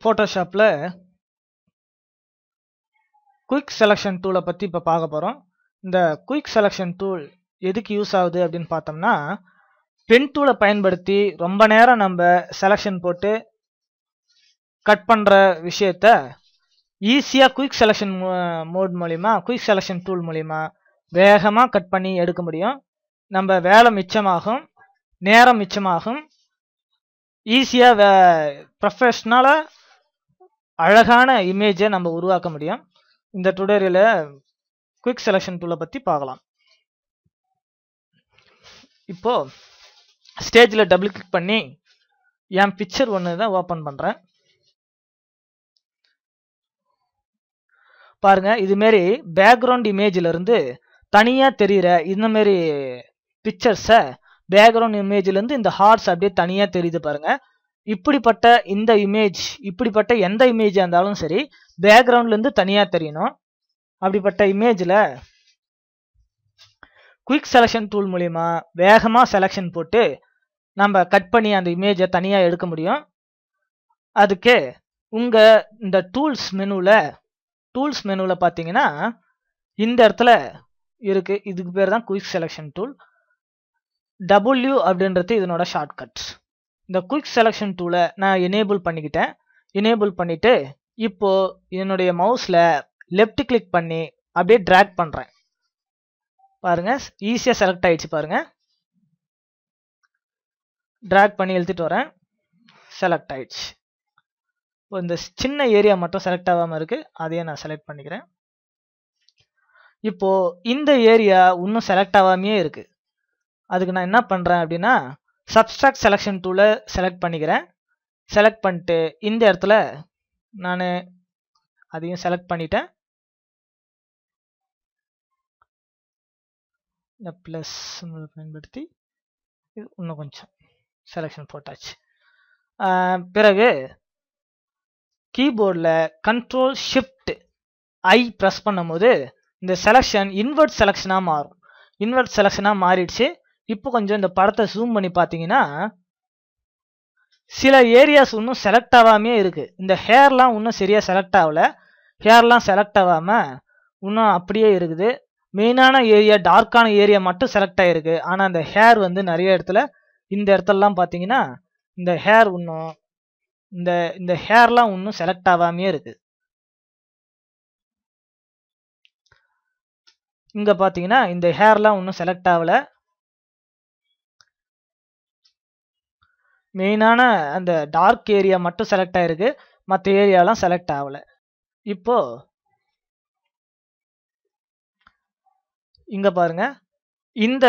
Photoshopல quick selection டூலை பற்றி இப்போ பார்க்க போகிறோம். இந்த குயிக் செலக்ஷன் டூல் எதுக்கு யூஸ் ஆகுது அப்படின்னு பார்த்தோம்னா, பென் டூலை பயன்படுத்தி ரொம்ப நேரம் நம்ம செலக்ஷன் போட்டு கட் பண்ணுற விஷயத்த ஈஸியாக குயிக் செலக்ஷன் மோட் மூலிமா, குயிக் செலக்ஷன் டூல் மூலிமா வேகமாக கட் பண்ணி எடுக்க முடியும். நம்ம வேலை மிச்சமாகும், நேரம் மிச்சமாகும், ஈஸியாக ப்ரொஃபஷ்னலாக அழகான இமேஜை நம்ம உருவாக்க முடியும். இந்த டுடோரியல குயிக் செலக்ஷன் டூலை பற்றி பார்க்கலாம். இப்போ ஸ்டேஜில் டபுள் கிளிக் பண்ணி என் பிக்சர் ஒன்று தான் ஓப்பன் பண்ணுறேன். பாருங்க, இதுமாரி பேக்ரவுண்ட் இமேஜில் இருந்து தனியாக தெரிகிற இந்தமாரி பிக்சர்ஸை பேக்ரவுண்ட் இமேஜிலேருந்து இந்த ஹார்ட்ஸ் அப்படியே தனியாக தெரியுது பாருங்க. இப்படிப்பட்ட இந்த இமேஜ், இப்படிப்பட்ட எந்த இமேஜாக இருந்தாலும் சரி பேக்ரவுண்ட்லேருந்து தனியாக தெரியணும். அப்படிப்பட்ட இமேஜில் குயிக் செலக்ஷன் டூல் மூலிமா வேகமாக செலக்ஷன் போட்டு நம்ம கட் பண்ணி அந்த இமேஜை தனியாக எடுக்க முடியும். அதுக்கு உங்கள் இந்த டூல்ஸ் மெனுவில் பார்த்தீங்கன்னா இந்த இடத்துல இருக்குது. இதுக்கு பேர் தான் குயிக் செலக்ஷன் டூல். W அப்படின்றது இதனோட ஷார்ட்கட். இந்த குயிக் செலக்ஷன் டூலை நான் எனேபிள் பண்ணிக்கிட்டேன். எனேபிள் பண்ணிவிட்டு இப்போது என்னுடைய மவுஸில் லெஃப்ட் கிளிக் பண்ணி அப்படியே ட்ராக் பண்ணுறேன். பாருங்கள், ஈஸியாக செலக்ட் ஆகிடுச்சு பாருங்கள். ட்ராக் பண்ணி இழுத்துட்டு வரேன், செலக்ட் ஆகிடுச்சு. இப்போ இந்த சின்ன ஏரியா மட்டும் செலக்ட் ஆகாமல் இருக்குது, அதையே நான் செலக்ட் பண்ணிக்கிறேன். இப்போது இந்த ஏரியா இன்னும் செலக்ட் ஆகாமையே இருக்குது. அதுக்கு நான் என்ன பண்ணுறேன் அப்படின்னா, சப்ஸ்ட்ராக்ட் செலக்ஷன் டூலை செலக்ட் பண்ணிக்கிறேன். செலக்ட் பண்ணிட்டு இந்த இடத்துல நான் அதையும் செலக்ட் பண்ணிட்டேன். இந்த ப்ளஸ் பயன்படுத்தி இன்னும் கொஞ்சம் செலக்ஷன் போட்டாச்சு. பிறகு கீபோர்டில் Ctrl+Shift+I ப்ரெஸ் பண்ணும்போது இந்த செலக்ஷன் இன்வெர்ட் செலக்ஷனாக மாறும். இன்வெர்ட் செலக்ஷனாக மாறிடுச்சு. இப்போ கொஞ்சம் இந்த படத்தை ஜூம் பண்ணி பார்த்தீங்கன்னா சில ஏரியாஸ் இன்னும் செலக்ட் ஆகாமே இருக்குது. இந்த ஹேர்லாம் இன்னும் சரியாக செலக்ட் ஆகலை. ஹேர்லாம் செலக்ட் ஆகாமல் இன்னும் அப்படியே இருக்குது. மெயினான ஏரியா, டார்க்கான ஏரியா மட்டும் செலக்ட் ஆகிருக்கு. ஆனால் அந்த ஹேர் வந்து நிறைய இடத்துல, இந்த இடத்துலலாம் பார்த்தீங்கன்னா இந்த ஹேர் இன்னும் இந்த ஹேர்லாம் இன்னும் செலக்ட் ஆகாமே இருக்குது. இங்கே பார்த்தீங்கன்னா இந்த ஹேர்லாம் இன்னும் செலக்ட் ஆகலை. மெயினான அந்த டார்க் ஏரியா மட்டும் செலக்ட் ஆகிருக்கு, மற்ற ஏரியாலாம் செலக்ட் ஆகலை. இப்போது இங்கே பாருங்கள், இந்த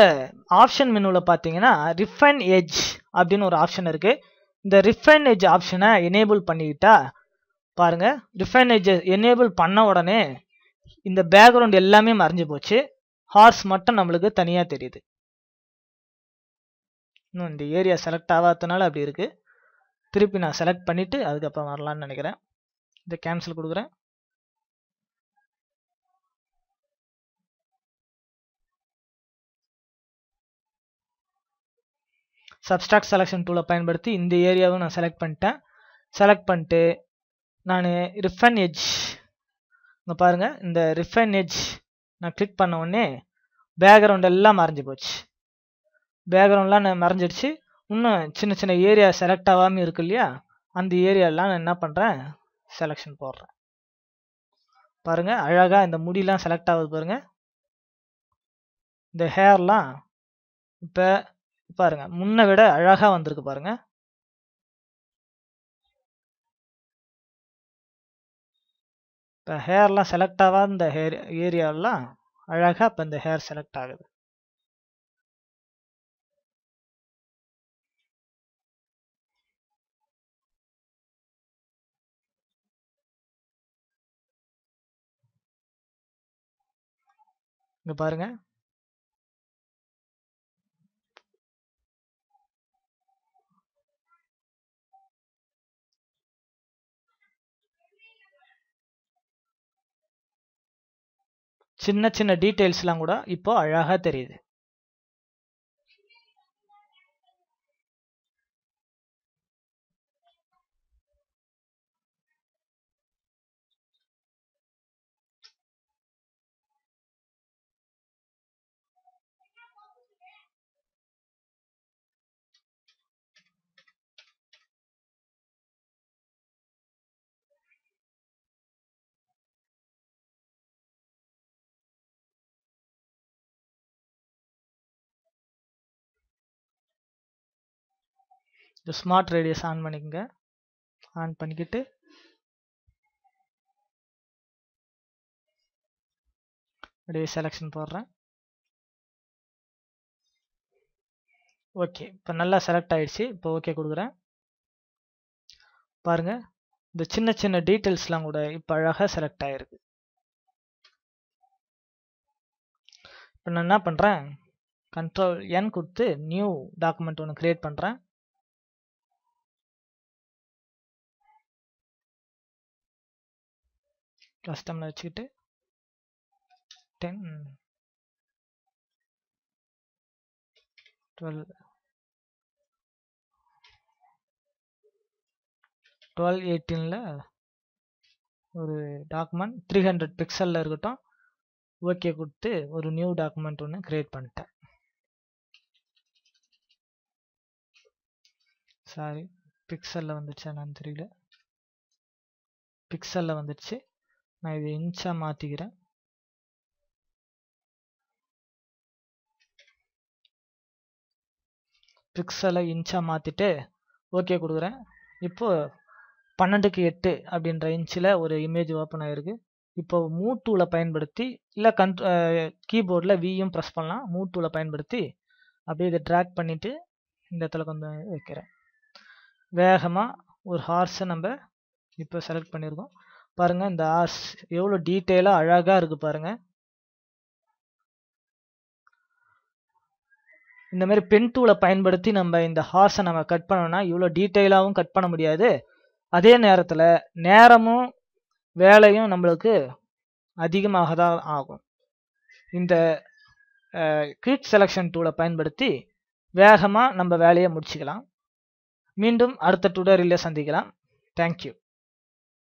ஆப்ஷன் மெனுவில் பார்த்தீங்கன்னா ரிஃபைன் எட்ஜ் அப்படின்னு ஒரு ஆப்ஷன் இருக்குது. இந்த ரிஃபைன் எட்ஜ் ஆப்ஷனை எனேபிள் பண்ணிக்கிட்டா பாருங்கள், ரிஃபைன் எட்ஜ் எனேபிள் பண்ண உடனே இந்த பேக்ரவுண்ட் எல்லாமே மறைஞ்சு போச்சு. ஹார்ஸ் மட்டும் நம்மளுக்கு தனியாக தெரியுது. இன்னும் இந்த ஏரியா செலக்ட் ஆகாததுனால அப்படி இருக்குது. திருப்பி நான் செலக்ட் பண்ணிவிட்டு அதுக்கப்புறம் வரலான்னு நினைக்கிறேன். இதை கேன்சல் கொடுக்குறேன். சப்ஸ்ட்ராக்ட் செலக்ஷன் டூலை பயன்படுத்தி இந்த ஏரியாவும் நான் செலக்ட் பண்ணிட்டேன். செலக்ட் பண்ணிட்டு நான் ரிஃபைன் எட்ஜ், இங்கே பாருங்கள், இந்த ரிஃபைன் எட்ஜ் நான் கிளிக் பண்ண உடனே பேக்ரவுண்ட் எல்லாம் மறைஞ்சு போச்சு. பேக்ரவுண்ட்லாம் மறைஞ்சிடுச்சு. இன்னும் சின்ன சின்ன ஏரியா செலக்ட் ஆகாமல் இருக்கு இல்லையா, அந்த ஏரியாலாம் நான் என்ன பண்ணுறேன், செலக்ஷன் போடுறேன். பாருங்கள், அழகாக இந்த முடியெலாம் செலக்ட் ஆகுது பாருங்கள். இந்த ஹேர்லாம் இப்போ பாருங்கள் முன்னை விட அழகாக வந்திருக்கு பாருங்கள். இப்போ ஹேர்லாம் செலக்ட் ஆகாத இந்த ஏரியாவெல்லாம் அழகாக இப்போ இந்த ஹேர் செலக்ட் ஆகுது. இங்கே பாருங்கள், சின்ன சின்ன டீட்டெயில்ஸ்லாம் கூட இப்போ அழகாக தெரியுது. இந்த ஸ்மார்ட் ரேடியஸ் ஆன் பண்ணிக்கங்க. ஆன் பண்ணிக்கிட்டு அப்படியே செலெக்ஷன் போடுறேன். ஓகே, இப்போ நல்லா செலக்ட் ஆயிடுச்சு. இப்போ ஓகே கொடுக்குறேன். பாருங்க, இந்த சின்ன சின்ன டீட்டெயில்ஸ்லாம் கூட இப்போ அழகாக செலக்ட் ஆயிருக்கு. இப்போ நான் என்ன பண்ணுறேன், கண்ட்ரோல் என் கொடுத்து நியூ டாக்குமெண்ட் ஒன்று கிரியேட் பண்ணுறேன். கஸ்டமில் வச்சுக்கிட்டு 10 12 18ல் ஒரு டாக்குமெண்ட் 300 பிக்சலில் இருக்கட்டும். ஓகே கொடுத்து ஒரு நியூ டாக்குமெண்ட் ஒன்று கிரியேட் பண்ணிட்டேன். சாரி, பிக்சலில் வந்துடுச்சா நான் தெரியல. பிக்சலில் வந்துடுச்சு. நான் இதை இன்ச்சாக மாற்றிக்கிறேன். பிக்சலை இன்ச்சாக மாற்றிட்டு ஓகே கொடுக்குறேன். இப்போது 12:8 அப்படின்ற இன்ச்சில் ஒரு இமேஜ் ஓப்பன் ஆகிருக்கு. இப்போ மூவ் டூலை பயன்படுத்தி இல்லை கீபோர்டில் வியும் ப்ரெஸ் பண்ணலாம். மூவ் டூலை பயன்படுத்தி அப்படியே இதை ட்ராக் பண்ணிவிட்டு இந்த இடத்துல கொஞ்சம் வைக்கிறேன். வேகமாக ஒரு ஹார்ஸை நம்ம இப்போ செலக்ட் பண்ணியிருக்கோம். பாருங்கள், இந்த ஹார்ஸ் எவ்வளோ டீட்டெயிலாக அழகாக இருக்குது பாருங்கள். இந்த மாதிரி பென் டூலை பயன்படுத்தி நம்ம இந்த ஹார்ஸை நம்ம கட் பண்ணோம்னா இவ்வளோ டீட்டெயிலாகவும் கட் பண்ண முடியாது. அதே நேரத்தில் நேரமும் வேலையும் நம்மளுக்கு அதிகமாக தான் ஆகும். இந்த குயிக் செலெக்ஷன் டூலை பயன்படுத்தி வேகமாக நம்ம வேலையை முடிச்சுக்கலாம். மீண்டும் அடுத்த டுடோரியலில் சந்திக்கலாம். தேங்க்யூ.